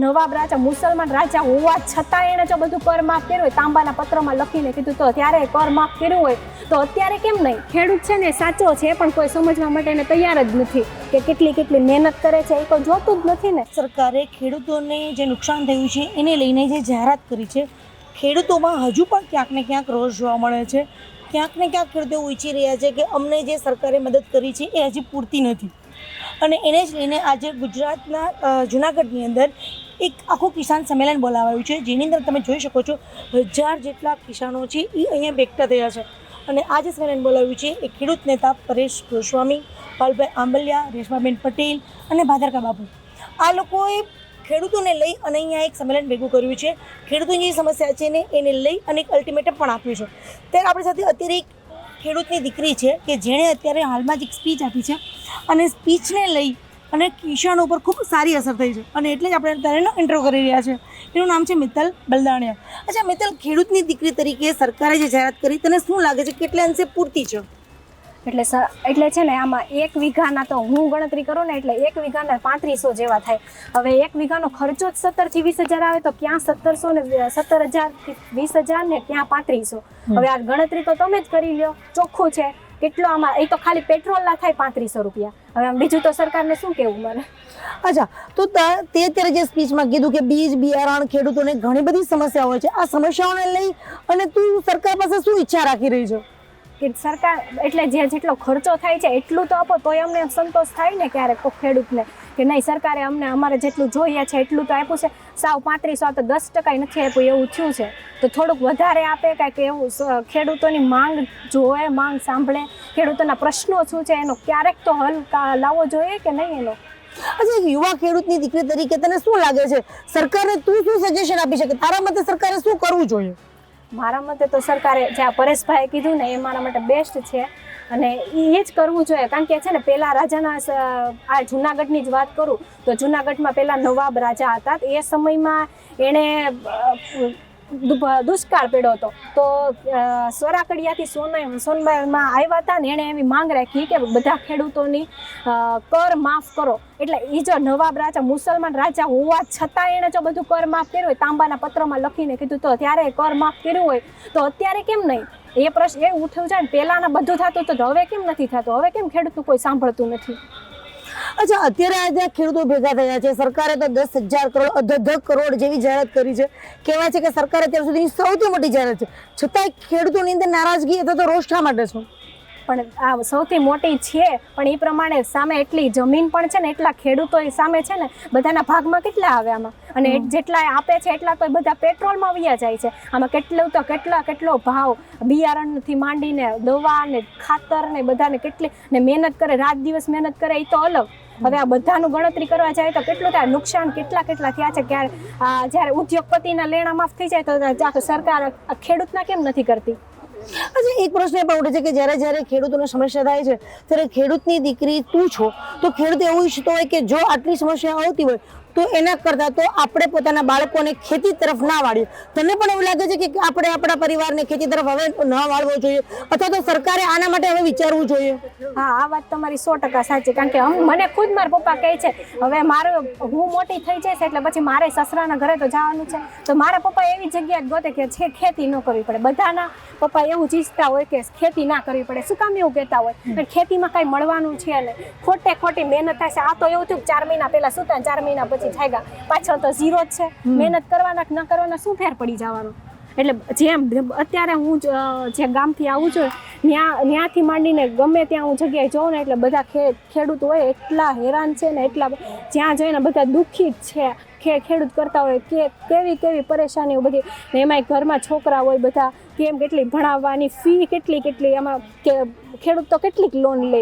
નવાબ રાજા મુસલમાન રાજા હોવા છતાં એણે જો બધું કર માફ કર્યું હોય, તાંબાના પત્રમાં લખીને કીધું તો ત્યારે કર માફ કર્યું હોય, તો અત્યારે કેમ નહીં? ખેડૂત છે ને સાચો છે, પણ કોઈ સમજવા માટે એને તૈયાર જ નથી કે કેટલી મહેનત કરે છે, એ કોઈ જોતું જ નથી ને. સરકારે ખેડૂતોને જે નુકસાન થયું છે એને લઈને જે જાહેરાત કરી છે, ખેડૂતોમાં હજુ પણ ક્યાંક ને ક્યાંક રોષ જોવા મળે છે. ક્યાંક ને ક્યાંક ખેડૂતો ઈચ્છી રહ્યા છે કે અમને જે સરકારે મદદ કરી છે એ હજી પૂરતી નથી, અને એને જ લઈને આજે ગુજરાતના જૂનાગઢની અંદર એક આખું કિસાન સંમેલન બોલાવાયું છે, જેની અંદર તમે જોઈ શકો છો 1000 જેટલા કિસાનો છે એ અહીંયા ભેગા થયા છે. અને આ જે સંમેલન બોલાવ્યું છે એ ખેડૂત નેતા પરેશ ગોસ્વામી, પાલભાઈ આંબલિયા, રેશમાબેન પટેલ અને ભાદરકા બાપુ, આ લોકોએ ખેડૂતોને લઈ અને અહીંયા એક સંમેલન ભેગું કર્યું છે. ખેડૂતોની જે સમસ્યા છે ને એને લઈ અને એક અલ્ટિમેટમ પણ આપ્યું છે. ત્યારે આપણી સાથે અત્યારે એક ખેડૂતની દીકરી છે કે જેણે અત્યારે હાલમાં જ એક સ્પીચ આપી છે, અને સ્પીચને લઈ અને કિસાનો ઉપર ખૂબ સારી અસર થઈ છે, અને એટલે જ આપણે અત્યારે એનો ઇન્ટરવ્યૂ કરી રહ્યા છે. એનું નામ છે મિત્તલ બલદાણિયા. અચ્છા મિત્તલ, ખેડૂતની દીકરી તરીકે સરકારે જે જાહેરાત કરી તને શું લાગે છે, કેટલા અંશે પૂરતી છે? એટલે છે ને આમાં 1 વીઘાના તો હું ગણતરી કરું ને એટલે 1 વીઘાના 3500 જેવા થાય. હવે 1 વીઘાનો ખર્ચો જ 17 થી 20 હજાર આવે તો ક્યાં 1700 ને 17,000 થી 20,000 ને ક્યાં 3500? હવે આ ગણતરી તો તમે જ કરી લ્યો, ચોખ્ખું છે કેટલો આમાં. એ તો ખાલી પેટ્રોલના થાય 3500 રૂપિયા. હવે આમ બીજું તો સરકારને શું કહેવું મારે. અચ્છા, તો તે અત્યારે જે સ્પીચમાં કીધું કે બીજ બિયારણ ખેડૂતોને ઘણી બધી સમસ્યાઓ હોય છે, આ સમસ્યાઓને લઈ અને તું સરકાર પાસે શું ઈચ્છા રાખી રહી છે? કે સરકાર એટલે જેટલો ખર્ચો થાય છે એટલું તો આપો તોય અમને સંતોષ થાય ને ક્યારેક ખેડૂતને, કે નહીં સરકારે અમને અમારે જેટલું જોઈએ છે એટલું તો આપ્યું છે. સાવ 3500 તો 10% નથી આપ્યું એવું થયું છે, તો થોડુંક વધારે આપે કાંઈક એવું. ખેડૂતોની માંગ જોવે, માંગ સાંભળે, ખેડૂતોના પ્રશ્નો શું છે એનો ક્યારેક તો હલ લાવવો જોઈએ કે નહીં એનો. અચ્છા, યુવા ખેડૂતની દીકરી તરીકે તને શું લાગે છે, સરકારને તું શું સજેશન આપી શકે? તારા મતે સરકારે શું કરવું જોઈએ? મારા મતે તો સરકારે જે આ પરેશભાઈએ કીધું ને એ મારા માટે બેસ્ટ છે, અને એ જ કરવું જોઈએ. કારણ કે છે ને પહેલા રાજાના આ જૂનાગઢની જ વાત કરું તો જૂનાગઢમાં પહેલા નવાબ રાજા હતા, એ સમયમાં એણે દુષ્કાળ પડ્યો હતો, તો સોરાકડિયાથી સોનબાઈમાં આવ્યા હતા ને એણે એવી માંગ રાખી કે બધા ખેડૂતોની કર માફ કરો. એટલે એ જો નવાબ રાજા મુસલમાન રાજા હોવા છતાં એણે જો બધું કર માફ કર્યું હોય, તાંબાના પત્રમાં લખીને કીધું તો ત્યારે કર માફ કર્યું હોય, તો અત્યારે કેમ નહીં? એ પ્રશ્ન એ ઉઠ્યું છે ને. પહેલાંના બધું થતું તો હવે કેમ નથી થતું? હવે કેમ ખેડૂતનું કોઈ સાંભળતું નથી? અચ્છા, અત્યારે આજે ખેડૂતો ભેગા થયા છે, સરકારે તો 10,000 કરોડ 10 કરોડ જેવી જાહેરાત કરી છે. કહેવાય છે કે સરકારે અત્યાર સુધીની સૌથી મોટી જાહેરાત છે, છતાંય ખેડૂતોની અંદર નારાજગી અથવા તો રોષ શા માટે છે? પણ આ સૌથી મોટી છે, પણ એ પ્રમાણે સામે એટલી જમીન પણ છે ને, એટલા ખેડૂતો સામે છે ને, બધાના ભાગમાં કેટલા આવે આમાં, અને જેટલા આપે છે એટલા તો બધા પેટ્રોલમાં વયા જાય છે. આમાં કેટલો ભાવ બિયારણથી માંડીને દવા ને ખાતર ને બધાને કેટલી ને મહેનત કરે, રાત દિવસ મહેનત કરે, એ તો અલગ. હવે આ બધાનું ગણતરી કરવા જાય તો કેટલું થાય નુકસાન, કેટલા થયા છે. જ્યારે ઉદ્યોગપતિના લેણા માફ થઈ જાય તો સરકાર ખેડૂતના કેમ નથી કરતી? અચ્છા, એક પ્રશ્ન એ પણ ઉઠે છે કે જ્યારે ખેડૂતોને સમસ્યા થાય છે ત્યારે ખેડૂતની દીકરી તું છો, તો ખેડૂત એવું ઈચ્છતો હોય કે જો આટલી સમસ્યા આવતી હોય તો એના કરતાં તો આપણે પોતાના બાળકોને ખેતી તરફ ના વાળીએ. તને પણ એવું લાગે છે કે આપણે આપણા પરિવારને ખેતી તરફ હવે ન વાળવો જોઈએ, અથવા તો સરકારે આના માટે હવે વિચારવું જોઈએ? હા, આ વાત તમારી 100% સાચી. કારણ કે મને ખુદ મારા પપ્પા કહે છે હવે હું મોટી થઈ જઈશ એટલે પછી મારે સસરાના ઘરે તો જવાનું છે, તો મારા પપ્પા એવી જગ્યાએ ગોતે કે ખેતી ન કરવી પડે. બધાના પપ્પા એવું જ ઈચ્છતા હોય કે ખેતી ના કરવી પડે. શું કામ એવું કહેતા હોય? પણ ખેતીમાં કાંઈ મળવાનું છે ને, ખોટી મહેનત થાય છે. આ તો એવું થયું 4 મહિના પહેલા સુતા, 4 મહિના પછી થાય પાછળ તો ઝીરો જ છે. મહેનત કરવાના ન કરવાના શું ફેર પડી જવાનો? એટલે જેમ અત્યારે હું જે ગામથી આવું છું ત્યાંથી માંડીને ગમે ત્યાં હું જગ્યાએ જાઉં ને એટલે બધા ખેડૂત હોય એટલા હેરાન છે ને, એટલા જ્યાં જોઈને બધા દુઃખી જ છે. ખેડૂત કરતા હોય કે કેવી પરેશાનીઓ બધી, ને એમાંય ઘરમાં છોકરા હોય બધા, કેમ કેટલી ભણાવવાની ફી કેટલી એમાં કે ખેડૂત તો કેટલીક લોન લે.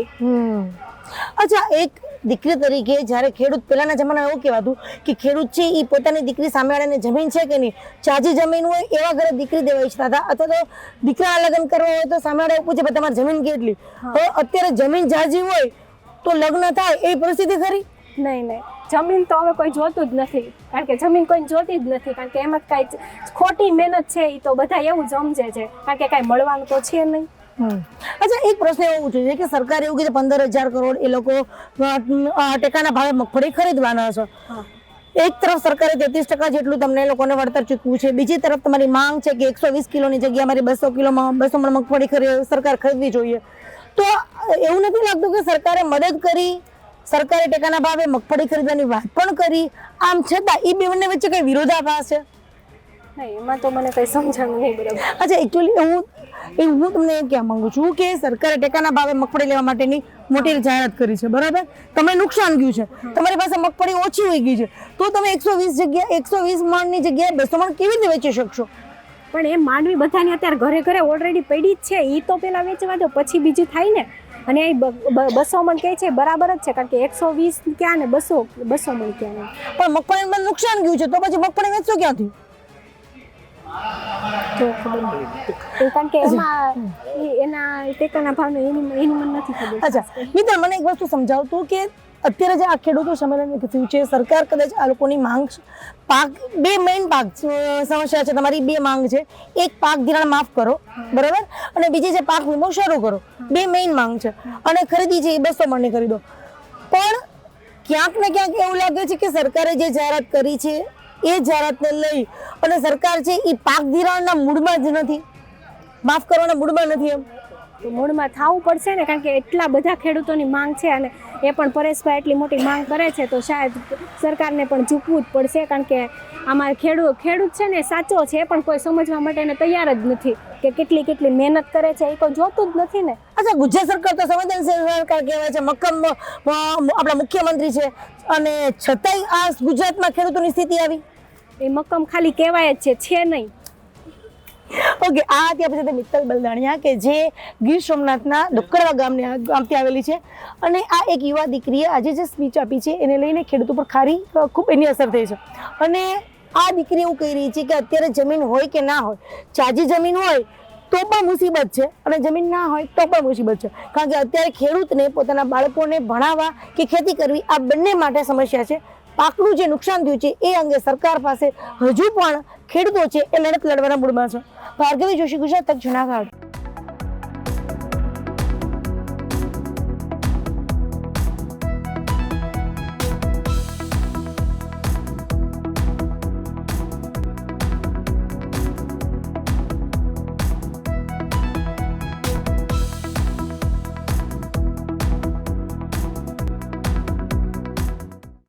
અચ્છા, એક દીકરી તરીકે જ્યારે ખેડૂત, પહેલાના જમાનામાં એવું કહેવાતું કે ખેડૂત છે એ પોતાની દીકરી સામેવાળાને જમીન છે કે નહીં, ચાજી જમીન હોય એવા ઘરે દીકરી દેવા ઈચ્છતા હતા, અથવા તો દીકરાના લગ્ન કરવા હોય તો સામેવાળા પૂછે તમારી જમીન કેટલી. તો અત્યારે જમીન જાજી હોય તો લગ્ન થાય એ પરિસ્થિતિ ખરી? નહીં, જમીન તો હવે કોઈ જોતું જ નથી. કારણ કે જમીન કોઈ જોતી જ નથી, કારણ કે એમાં કાંઈ ખોટી મહેનત છે એ તો બધા એવું જ સમજે છે, કારણ કે કાંઈ મળવાનું તો છે નહીં. અચ્છા, એક પ્રશ્ન એવો પૂછે છે કે સરકારે એવું કીધું 15,000 કરોડ એ લોકો ટેકાના ભાવે મગફળી ખરીદવાના છે, એક તરફ સરકારે 33% જેટલું તમને લોકોને વળતર ચૂકવ્યું છે, બીજી તરફ તમારી માંગ છે કે 120 કિલોની જગ્યાએ અમારી 200 મણ મગફળી સરકાર ખરીદવી જોઈએ. તો એવું નથી લાગતું કે સરકારે મદદ કરી, સરકારે ટેકાના ભાવે મગફળી ખરીદવાની વાત પણ કરી, આમ છતાં એ બંને વચ્ચે કઈ વિરોધાભાસ છે? નહીં, એમાં તો મને કંઈ સમજાણું નહીં બરાબર. અચ્છા, એકચ્યુઅલી હું તમને એમ કહેવા માંગુ છું કે સરકારે ટેકાના ભાવે મગફળી લેવા માટેની મોટી જાહેરાત કરી છે, બરાબર? તમને નુકસાન ગયું છે, તમારી પાસે મગફળી ઓછી હોઈ ગઈ છે, તો તમે 120 મણની જગ્યાએ 200 મણ કેવી રીતે વેચી શકશો? પણ એ માંડવી બધાની અત્યારે ઘરે ઘરે ઓલરેડી પડી જ છે, એ તો પેલા વેચવા દો, પછી બીજું થાય ને. અને એ 200 મણ કહે છે બરાબર જ છે, કારણ કે 120 ક્યાં ને 200 મણ ક્યાં. પણ મગફળીમાં નુકસાન ગયું છે તો પછી મગફળી વેચશો ક્યાંથી? કારણ કે એમાં એના ટેકાના ભાવનો એની મને નથી ખબર. અચ્છા મિત્ર, મને એક વસ્તુ સમજાવતું કે અત્યારે જે આ ખેડૂતો સંમેલન થયું છે, સરકાર કદાચ આ લોકોની માંગ પાક, બે મેઇન પાક સમસ્યા છે તમારી, બે માંગ છે. એક પાક ધિરાણ માફ કરો, બરાબર, અને બીજી જે પાક વીમો શરૂ કરો, બે મેઇન માંગ છે. અને ખરીદી છે એ 200 મણની કરી દો. પણ ક્યાંક ને ક્યાંક એવું લાગે છે કે સરકારે જે જાહેરાત કરી છે એ જાહેરાતને લઈ અને સરકાર છે એ પાક ધિરાણના મૂડમાં જ નથી, માફ કરવાના મૂડમાં નથી. એમ મૂળમાં થવું પડશે ને, કારણ કે એટલા બધા ખેડૂતોની માંગ છે અને એ પણ પરેશભાઈ એટલી મોટી માંગ કરે છે, તો શાયદ સરકારને પણ ઝૂકવું જ પડશે. કારણ કે આમાં ખેડૂત છે ને સાચો છે, પણ કોઈ સમજવા માટે તૈયાર જ નથી કે કેટલી મહેનત કરે છે, એ કોઈ જોતું જ નથી ને. અચ્છા, ગુજરાત સરકાર તો સંવેદનશીલ સરકાર કહેવાય છે, મક્કમ આપણા મુખ્યમંત્રી છે, અને છતાંય આ ગુજરાતમાં ખેડૂતોની સ્થિતિ આવી. એ મક્કમ ખાલી કહેવાય જ છે નહીં. ઓકે, આ હતી આપણી સાથે મિત્તલ બલદાણિયા કે જે ગીર સોમનાથના દુક્કડવા ગામથી આવેલી છે, અને આ એક યુવા દીકરીએ આજે જે સ્પીચ આપી છે એને લઈને ખેડૂતો પર ખૂબ એની અસર થઈ છે. અને આ દીકરી એવું કહી રહી છે કે અત્યારે જમીન હોય કે ના હોય, ચાજી જમીન હોય તો પણ મુસીબત છે અને જમીન ના હોય તો પણ મુસીબત છે. કારણ કે અત્યારે ખેડૂતને પોતાના બાળકોને ભણાવવા કે ખેતી કરવી આ બંને માટે સમસ્યા છે. પાકનું જે નુકસાન થયું છે એ અંગે સરકાર પાસે હજુ પણ ખેડૂતો છે એ લડત લડવાના મૂડમાં છે. ભાર્ગવી જોશી, ગુજરાત તક, જૂનાગઢ.